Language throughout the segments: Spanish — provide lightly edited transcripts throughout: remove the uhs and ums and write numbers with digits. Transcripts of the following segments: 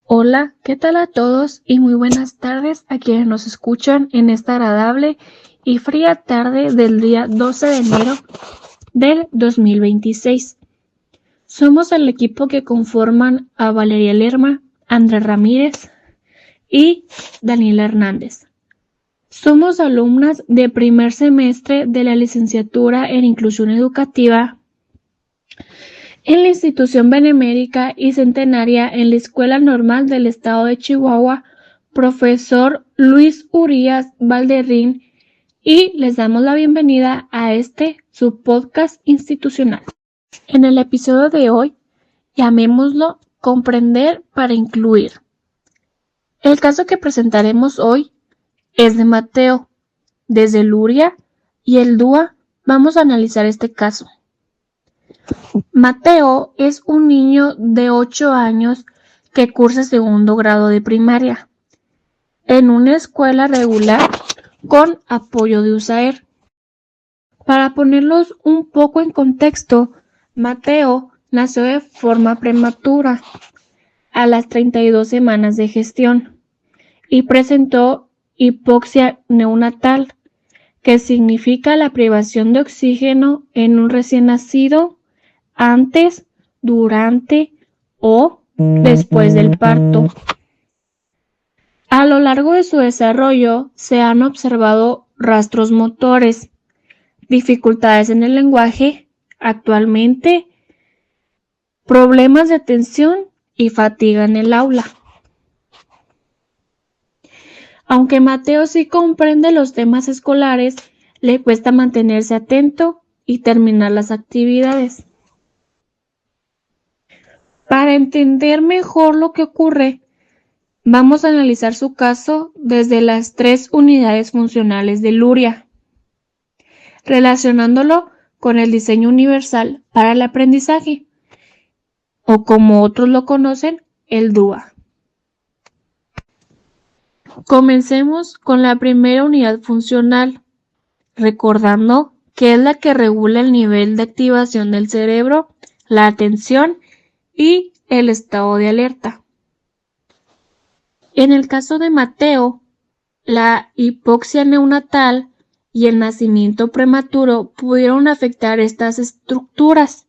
Hola, ¿qué tal a todos? Y muy buenas tardes a quienes nos escuchan en esta agradable y fría tarde del día 12 de enero del 2026. Somos el equipo que conforman a Valeria Lerma, Andrés Ramírez y Daniela Hernández. Somos alumnas de primer semestre de la licenciatura en Inclusión Educativa en la institución benemérita y centenaria en la Escuela Normal del Estado de Chihuahua, profesor Luis Urías Valderrín, y les damos la bienvenida a su podcast institucional. En el episodio de hoy, llamémoslo Comprender para Incluir. El caso que presentaremos hoy es de Mateo. Desde Luria y el DUA vamos a analizar este caso. Mateo es un niño de 8 años que cursa segundo grado de primaria en una escuela regular con apoyo de USAER. Para ponerlos un poco en contexto, Mateo nació de forma prematura a las 32 semanas de gestión y presentó hipoxia neonatal, que significa la privación de oxígeno en un recién nacido antes, durante o después del parto. A lo largo de su desarrollo se han observado rastros motores, dificultades en el lenguaje, actualmente problemas de atención y fatiga en el aula. Aunque Mateo sí comprende los temas escolares, le cuesta mantenerse atento y terminar las actividades. Para entender mejor lo que ocurre, vamos a analizar su caso desde las 3 unidades funcionales de Luria, relacionándolo con el diseño universal para el aprendizaje, o como otros lo conocen, el DUA. Comencemos con la primera unidad funcional, recordando que es la que regula el nivel de activación del cerebro, la atención y el estado de alerta. En el caso de Mateo, la hipoxia neonatal y el nacimiento prematuro pudieron afectar estas estructuras,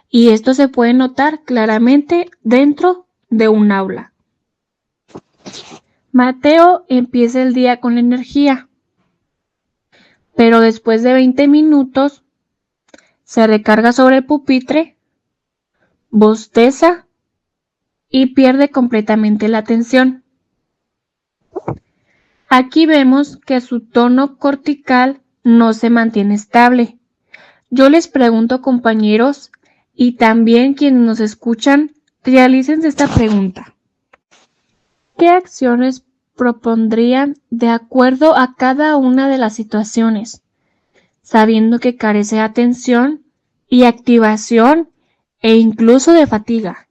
y esto se puede notar claramente dentro de un aula. Mateo empieza el día con energía, pero después de 20 minutos se recarga sobre el pupitre, bosteza y pierde completamente la atención. Aquí vemos que su tono cortical no se mantiene estable. Yo les pregunto, compañeros, y también quienes nos escuchan, realícense esta pregunta. ¿Qué acciones propondrían de acuerdo a cada una de las situaciones, sabiendo que carece de atención y activación e incluso de fatiga?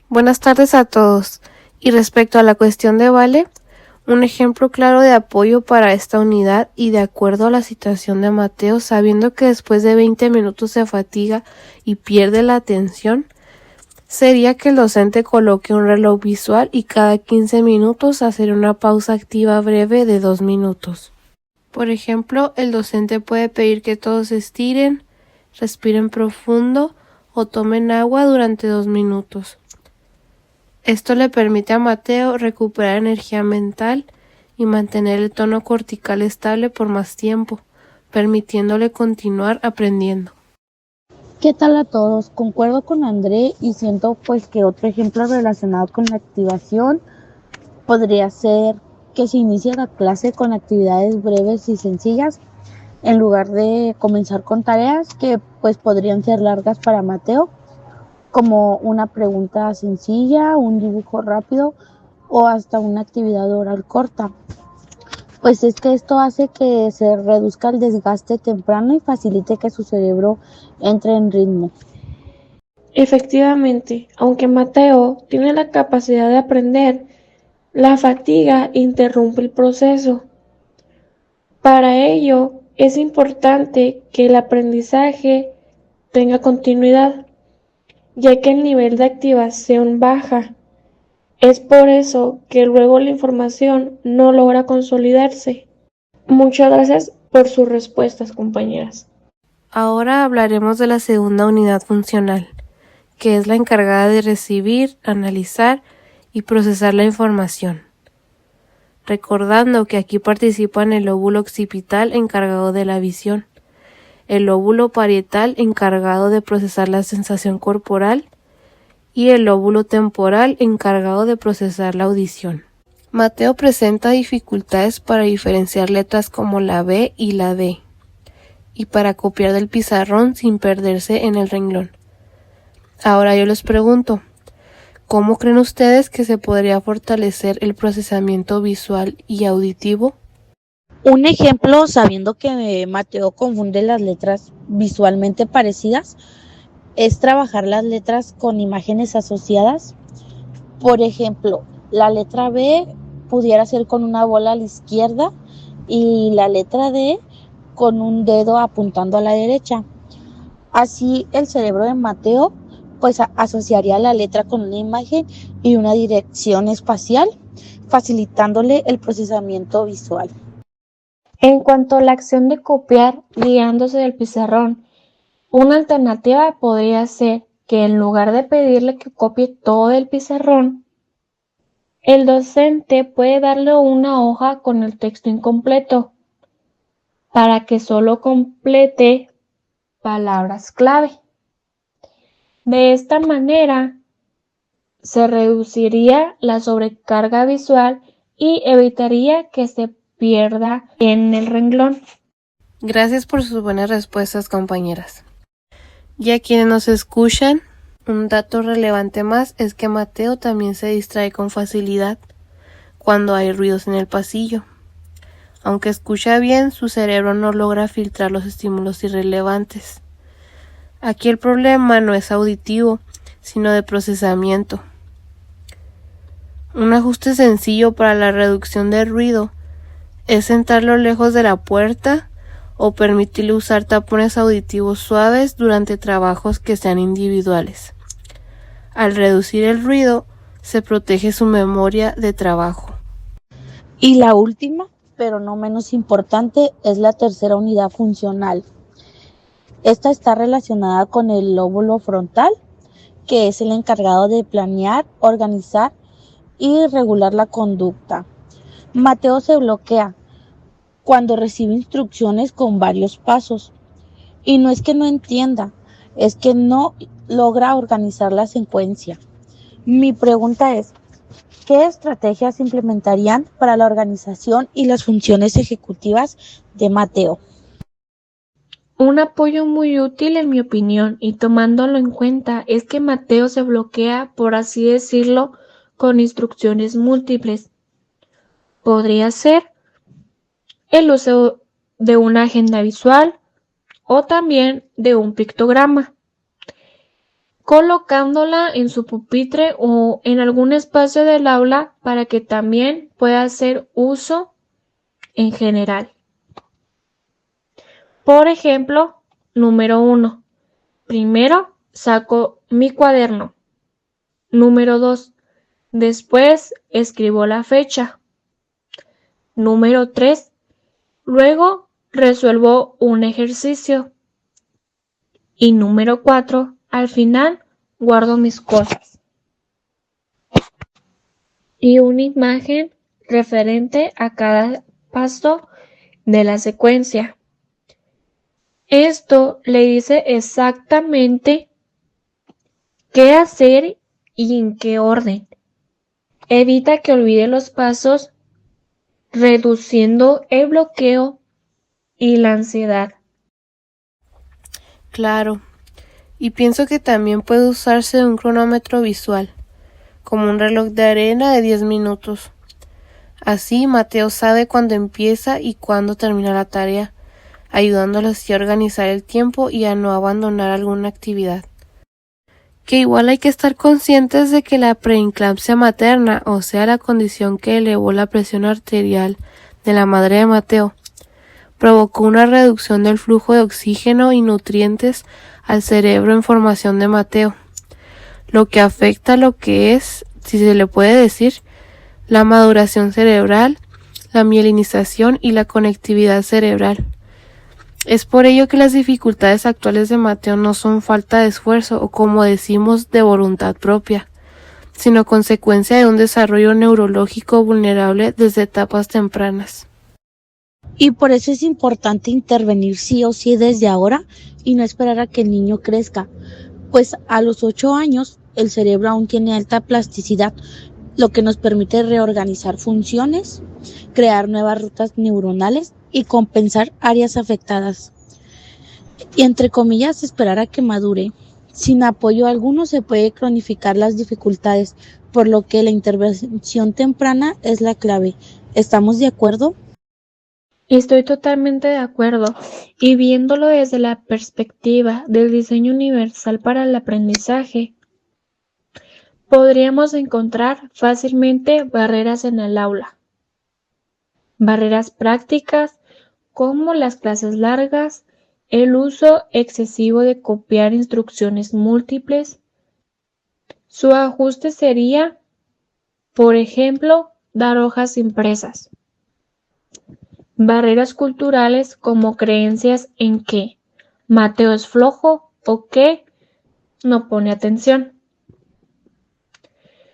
Buenas tardes a todos. Y respecto a la cuestión de Vale, un ejemplo claro de apoyo para esta unidad y de acuerdo a la situación de Mateo, sabiendo que después de 20 minutos se fatiga y pierde la atención, sería que el docente coloque un reloj visual y cada 15 minutos hacer una pausa activa breve de 2 minutos. Por ejemplo, el docente puede pedir que todos estiren, respiren profundo o tomen agua durante 2 minutos. Esto le permite a Mateo recuperar energía mental y mantener el tono cortical estable por más tiempo, permitiéndole continuar aprendiendo. ¿Qué tal a todos? Concuerdo con André y siento que otro ejemplo relacionado con la activación podría ser que se inicie la clase con actividades breves y sencillas en lugar de comenzar con tareas que podrían ser largas para Mateo, como una pregunta sencilla, un dibujo rápido o hasta una actividad oral corta. Pues es que esto hace que se reduzca el desgaste temprano y facilite que su cerebro entre en ritmo. Efectivamente, aunque Mateo tiene la capacidad de aprender, la fatiga interrumpe el proceso. Para ello, es importante que el aprendizaje tenga continuidad, ya que el nivel de activación baja. Es por eso que luego la información no logra consolidarse. Muchas gracias por sus respuestas, compañeras. Ahora hablaremos de la segunda unidad funcional, que es la encargada de recibir, analizar y procesar la información. Recordando que aquí participan el lóbulo occipital encargado de la visión, el lóbulo parietal encargado de procesar la sensación corporal y el lóbulo temporal encargado de procesar la audición. Mateo presenta dificultades para diferenciar letras como la B y la D, y para copiar del pizarrón sin perderse en el renglón. Ahora yo les pregunto, ¿cómo creen ustedes que se podría fortalecer el procesamiento visual y auditivo? Un ejemplo, sabiendo que Mateo confunde las letras visualmente parecidas, es trabajar las letras con imágenes asociadas. Por ejemplo, la letra B pudiera ser con una bola a la izquierda y la letra D con un dedo apuntando a la derecha. Así el cerebro de Mateo pues asociaría la letra con una imagen y una dirección espacial, facilitándole el procesamiento visual. En cuanto a la acción de copiar guiándose del pizarrón, una alternativa podría ser que en lugar de pedirle que copie todo el pizarrón, el docente puede darle una hoja con el texto incompleto para que solo complete palabras clave. De esta manera, se reduciría la sobrecarga visual y evitaría que se pierda en el renglón. Gracias por sus buenas respuestas, compañeras. Y a quienes nos escuchan, un dato relevante más es que Mateo también se distrae con facilidad cuando hay ruidos en el pasillo. Aunque escucha bien, su cerebro no logra filtrar los estímulos irrelevantes. Aquí el problema no es auditivo, sino de procesamiento. Un ajuste sencillo para la reducción del ruido es sentarlo lejos de la puerta o permitirle usar tapones auditivos suaves durante trabajos que sean individuales. Al reducir el ruido, se protege su memoria de trabajo. Y la última, pero no menos importante, es la tercera unidad funcional. Esta está relacionada con el lóbulo frontal, que es el encargado de planear, organizar y regular la conducta. Mateo se bloquea cuando recibe instrucciones con varios pasos. Y no es que no entienda, es que no logra organizar la secuencia. Mi pregunta es, ¿qué estrategias implementarían para la organización y las funciones ejecutivas de Mateo? Un apoyo muy útil, en mi opinión, y tomándolo en cuenta, es que Mateo se bloquea, por así decirlo, con instrucciones múltiples. Podría ser el uso de una agenda visual o también de un pictograma, colocándola en su pupitre o en algún espacio del aula para que también pueda hacer uso en general. Por ejemplo, número 1. Primero saco mi cuaderno. Número 2. Después escribo la fecha. Número 3. Luego resuelvo un ejercicio. Y número 4. Al final guardo mis cosas. Y una imagen referente a cada paso de la secuencia. Esto le dice exactamente qué hacer y en qué orden. Evita que olvide los pasos, reduciendo el bloqueo y la ansiedad. Claro, y pienso que también puede usarse un cronómetro visual, como un reloj de arena de 10 minutos. Así Mateo sabe cuándo empieza y cuándo termina la tarea, ayudándolo así a organizar el tiempo y a no abandonar alguna actividad. Que igual hay que estar conscientes de que la preeclampsia materna, o sea la condición que elevó la presión arterial de la madre de Mateo, provocó una reducción del flujo de oxígeno y nutrientes al cerebro en formación de Mateo, lo que afecta lo que es si se le puede decir, la maduración cerebral, la mielinización y la conectividad cerebral. Es por ello que las dificultades actuales de Mateo no son falta de esfuerzo o, como decimos, de voluntad propia, sino consecuencia de un desarrollo neurológico vulnerable desde etapas tempranas. Y por eso es importante intervenir sí o sí desde ahora y no esperar a que el niño crezca, pues a los 8 años el cerebro aún tiene alta plasticidad, lo que nos permite reorganizar funciones, crear nuevas rutas neuronales y compensar áreas afectadas. Y entre comillas, esperar a que madure. Sin apoyo alguno se puede cronificar las dificultades, por lo que la intervención temprana es la clave. ¿Estamos de acuerdo? Estoy totalmente de acuerdo, y viéndolo desde la perspectiva del diseño universal para el aprendizaje, podríamos encontrar fácilmente barreras en el aula. Barreras prácticas como las clases largas, el uso excesivo de copiar instrucciones múltiples. Su ajuste sería, por ejemplo, dar hojas impresas. Barreras culturales como creencias en que Mateo es flojo o que no pone atención.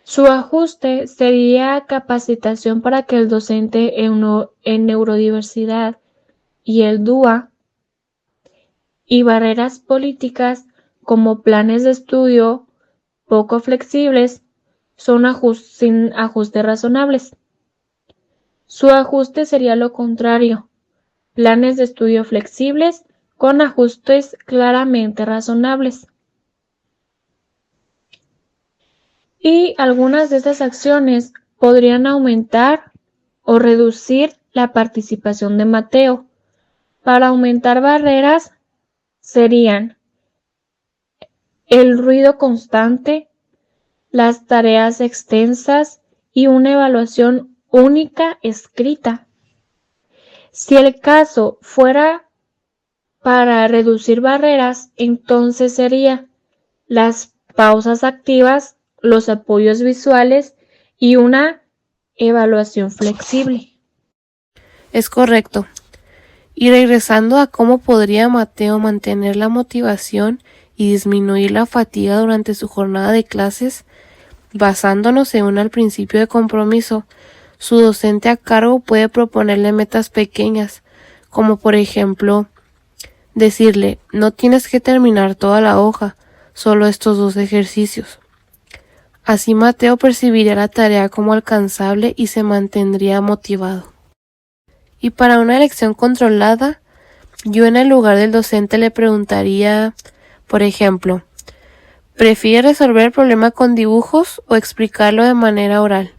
Su ajuste sería capacitación para que el docente en neurodiversidad y el DUA, y barreras políticas como planes de estudio poco flexibles son sin ajustes razonables. Su ajuste sería lo contrario, planes de estudio flexibles con ajustes claramente razonables. Y algunas de estas acciones podrían aumentar o reducir la participación de Mateo. Para aumentar barreras serían el ruido constante, las tareas extensas y una evaluación única escrita. Si el caso fuera para reducir barreras, entonces sería las pausas activas, los apoyos visuales y una evaluación flexible. Es correcto. Y regresando a cómo podría Mateo mantener la motivación y disminuir la fatiga durante su jornada de clases, basándonos en al principio de compromiso, su docente a cargo puede proponerle metas pequeñas, como por ejemplo, decirle, no tienes que terminar toda la hoja, solo estos 2 ejercicios. Así Mateo percibiría la tarea como alcanzable y se mantendría motivado. Y para una elección controlada, yo en el lugar del docente le preguntaría, por ejemplo, ¿prefiere resolver el problema con dibujos o explicarlo de manera oral?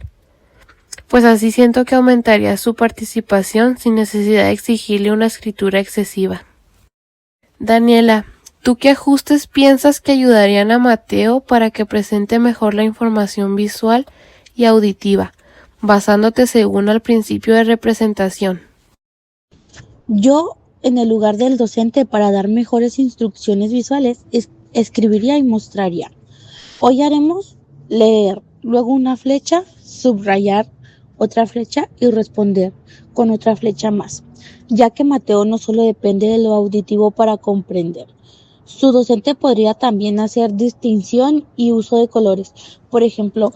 Pues así siento que aumentaría su participación sin necesidad de exigirle una escritura excesiva. Daniela, ¿tú qué ajustes piensas que ayudarían a Mateo para que presente mejor la información visual y auditiva, basándote según al principio de representación? Yo, en el lugar del docente, para dar mejores instrucciones visuales, escribiría y mostraría. Hoy haremos leer, luego una flecha, subrayar, otra flecha y responder con otra flecha más, ya que Mateo no solo depende de lo auditivo para comprender. Su docente podría también hacer distinción y uso de colores, por ejemplo,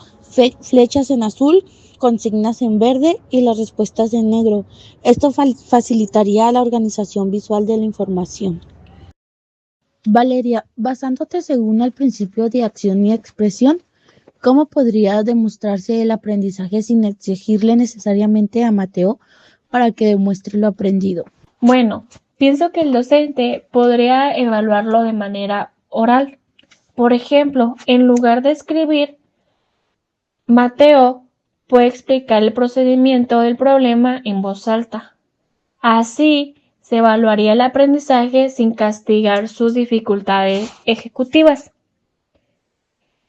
flechas en azul, consignas en verde y las respuestas en negro. Esto facilitaría la organización visual de la información. Valeria, basándote según el principio de acción y expresión, ¿cómo podría demostrarse el aprendizaje sin exigirle necesariamente a Mateo para que demuestre lo aprendido? Bueno, pienso que el docente podría evaluarlo de manera oral. Por ejemplo, en lugar de escribir, Mateo puede explicar el procedimiento del problema en voz alta. Así se evaluaría el aprendizaje sin castigar sus dificultades ejecutivas.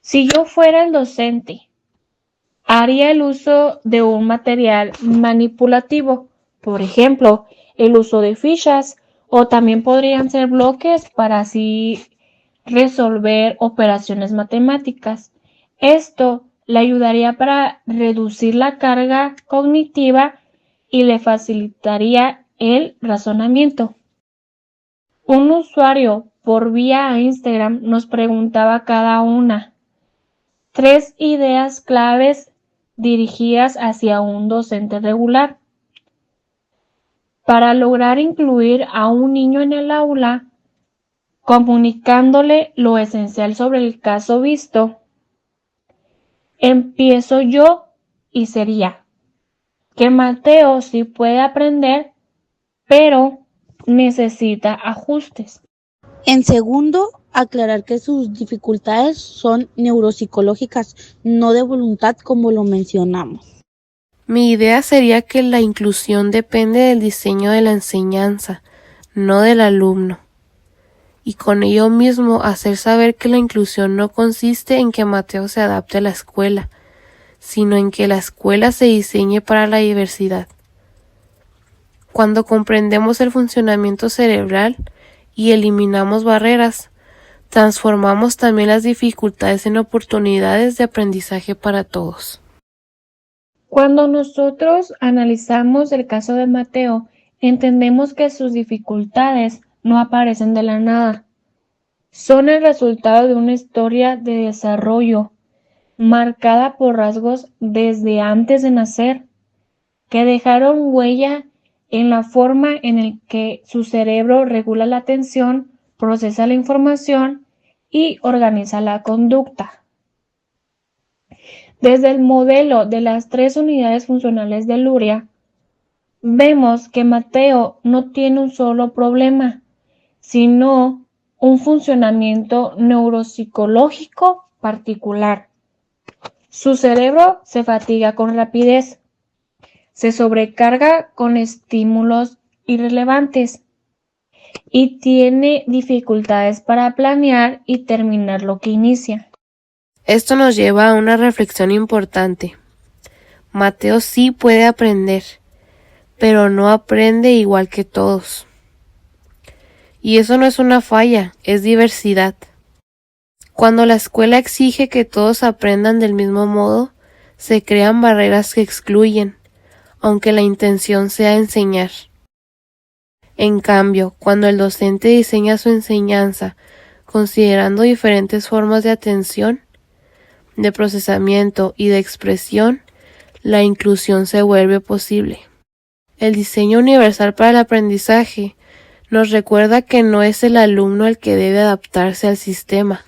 Si yo fuera el docente, haría el uso de un material manipulativo, por ejemplo, el uso de fichas, o también podrían ser bloques para así resolver operaciones matemáticas. Esto le ayudaría para reducir la carga cognitiva y le facilitaría el razonamiento. Un usuario por vía a Instagram nos preguntaba cada una 3 ideas claves dirigidas hacia un docente regular. Para lograr incluir a un niño en el aula, comunicándole lo esencial sobre el caso visto, empiezo yo y sería que Mateo sí puede aprender, pero necesita ajustes. En segundo, aclarar que sus dificultades son neuropsicológicas, no de voluntad como lo mencionamos. Mi idea sería que la inclusión depende del diseño de la enseñanza, no del alumno. Y con ello mismo hacer saber que la inclusión no consiste en que Mateo se adapte a la escuela, sino en que la escuela se diseñe para la diversidad. Cuando comprendemos el funcionamiento cerebral y eliminamos barreras, transformamos también las dificultades en oportunidades de aprendizaje para todos. Cuando nosotros analizamos el caso de Mateo, entendemos que sus dificultades no aparecen de la nada. Son el resultado de una historia de desarrollo marcada por rasgos desde antes de nacer, que dejaron huella en la forma en la que su cerebro regula la atención, procesa la información y organiza la conducta. Desde el modelo de las 3 unidades funcionales de Luria, vemos que Mateo no tiene un solo problema, sino un funcionamiento neuropsicológico particular. Su cerebro se fatiga con rapidez, se sobrecarga con estímulos irrelevantes y tiene dificultades para planear y terminar lo que inicia. Esto nos lleva a una reflexión importante. Mateo sí puede aprender, pero no aprende igual que todos. Y eso no es una falla, es diversidad. Cuando la escuela exige que todos aprendan del mismo modo, se crean barreras que excluyen, aunque la intención sea enseñar. En cambio, cuando el docente diseña su enseñanza considerando diferentes formas de atención, de procesamiento y de expresión, la inclusión se vuelve posible. El diseño universal para el aprendizaje nos recuerda que no es el alumno el que debe adaptarse al sistema,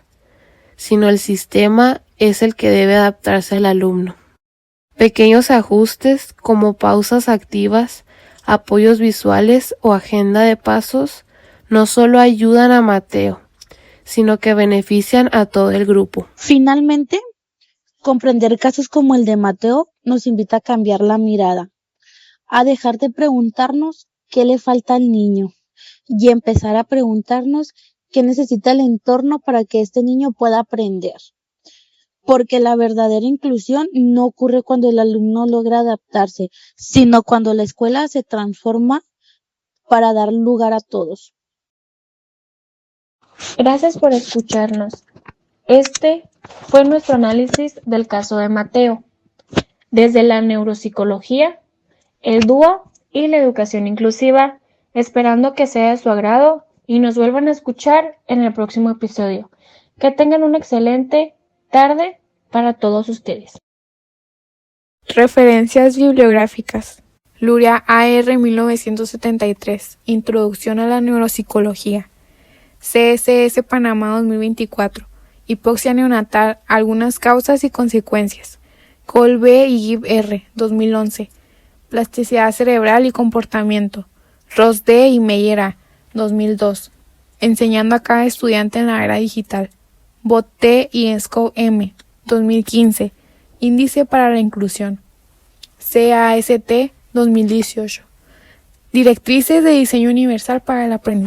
sino el sistema es el que debe adaptarse al alumno. Pequeños ajustes como pausas activas, apoyos visuales o agenda de pasos no solo ayudan a Mateo, sino que benefician a todo el grupo. Finalmente, comprender casos como el de Mateo nos invita a cambiar la mirada, a dejar de preguntarnos qué le falta al niño y empezar a preguntarnos qué necesita el entorno para que este niño pueda aprender. Porque la verdadera inclusión no ocurre cuando el alumno logra adaptarse, sino cuando la escuela se transforma para dar lugar a todos. Gracias por escucharnos. Este fue nuestro análisis del caso de Mateo, desde la neuropsicología, el DUA y la educación inclusiva, esperando que sea de su agrado y nos vuelvan a escuchar en el próximo episodio. Que tengan una excelente tarde para todos ustedes. Referencias bibliográficas. Luria A.R. 1973. Introducción a la neuropsicología. CSS Panamá 2024. Hipoxia neonatal, algunas causas y consecuencias. Cole B. y Gibb R. 2011. Plasticidad cerebral y comportamiento. Ross D. y Meyer A. 2002. Enseñando a cada estudiante en la era digital. Bot T. y Scope M. 2015. Índice para la inclusión. CAST 2018. Directrices de diseño universal para el aprendizaje.